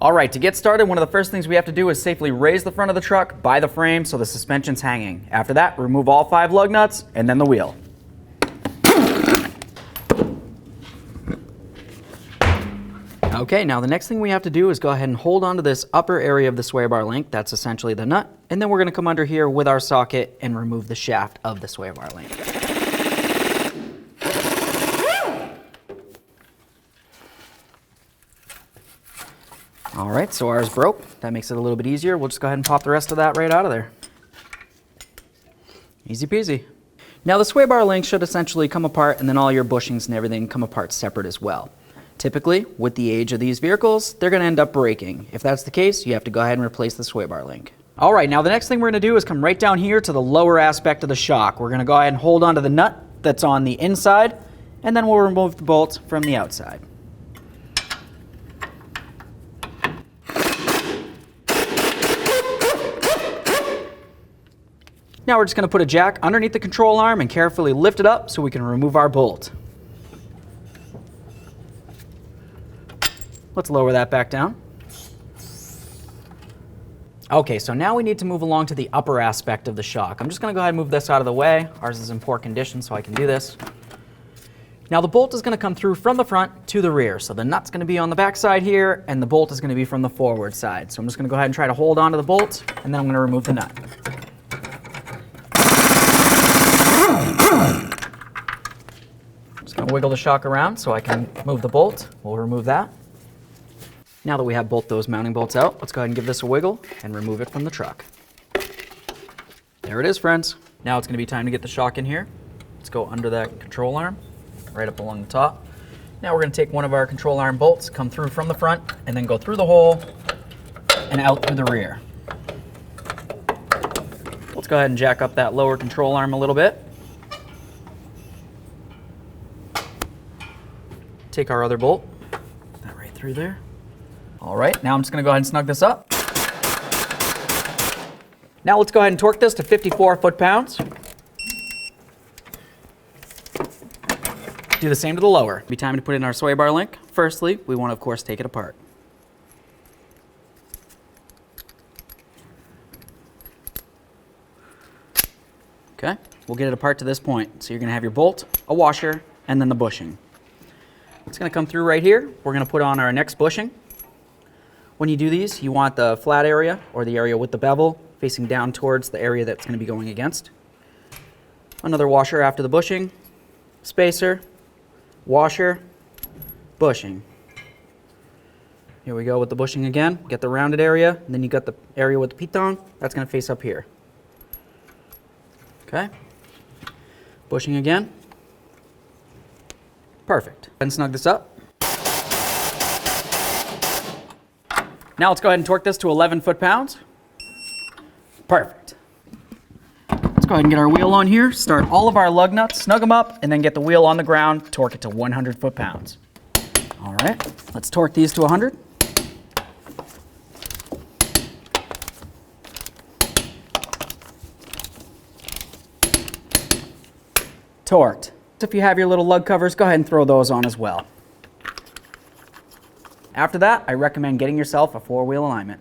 All right, to get started, one of the first things we have to do is safely raise the front of the truck by the frame so the suspension's hanging. After that, remove all 5 lug nuts and then the wheel. Okay, now the next thing we have to do is go ahead and hold onto this upper area of the sway bar link. That's essentially the nut. And then we're going to come under here with our socket and remove the shaft of the sway bar link. All right, so ours broke. That makes it a little bit easier. We'll just go ahead and pop the rest of that right out of there. Easy peasy. Now the sway bar link should essentially come apart, and then all your bushings and everything come apart separate as well. Typically, with the age of these vehicles, they're going to end up breaking. If that's the case, you have to go ahead and replace the sway bar link. All right, now the next thing we're going to do is come right down here to the lower aspect of the shock. We're going to go ahead and hold onto the nut that's on the inside, and then we'll remove the bolt from the outside. Now we're just going to put a jack underneath the control arm and carefully lift it up so we can remove our bolt. Let's lower that back down. Okay, so now we need to move along to the upper aspect of the shock. I'm just going to go ahead and move this out of the way. Ours is in poor condition, so I can do this. Now the bolt is going to come through from the front to the rear. So the nut's going to be on the back side here, and the bolt is going to be from the forward side. So I'm just going to go ahead and try to hold onto the bolt, and then I'm going to remove the nut. Just going to wiggle the shock around so I can move the bolt. We'll remove that. Now that we have both those mounting bolts out, let's go ahead and give this a wiggle and remove it from the truck. There it is, friends. Now it's going to be time to get the shock in here. Let's go under that control arm, right up along the top. Now we're going to take one of our control arm bolts, come through from the front, and then go through the hole and out through the rear. Let's go ahead and jack up that lower control arm a little bit. Take our other bolt, put that right through there. All right, now I'm just going to go ahead and snug this up. Now let's go ahead and torque this to 54 foot-pounds. Do the same to the lower. It'll be time to put in our sway bar link. Firstly, we want to, of course, take it apart. Okay, we'll get it apart to this point. So you're going to have your bolt, a washer, and then the bushing. It's going to come through right here. We're going to put on our next bushing. When you do these, you want the flat area, or the area with the bevel, facing down towards the area that's going to be going against. Another washer after the bushing, spacer, washer, bushing. Here we go with the bushing again. Get the rounded area, and then you got the area with the piton. That's going to face up here. Okay. Bushing again. Perfect. And snug this up. Now let's go ahead and torque this to 11 foot-pounds. Perfect. Let's go ahead and get our wheel on here, start all of our lug nuts, snug them up, and then get the wheel on the ground, torque it to 100 foot-pounds. All right, let's torque these to 100. Torqued. If you have your little lug covers, go ahead and throw those on as well. After that, I recommend getting yourself a 4-wheel alignment.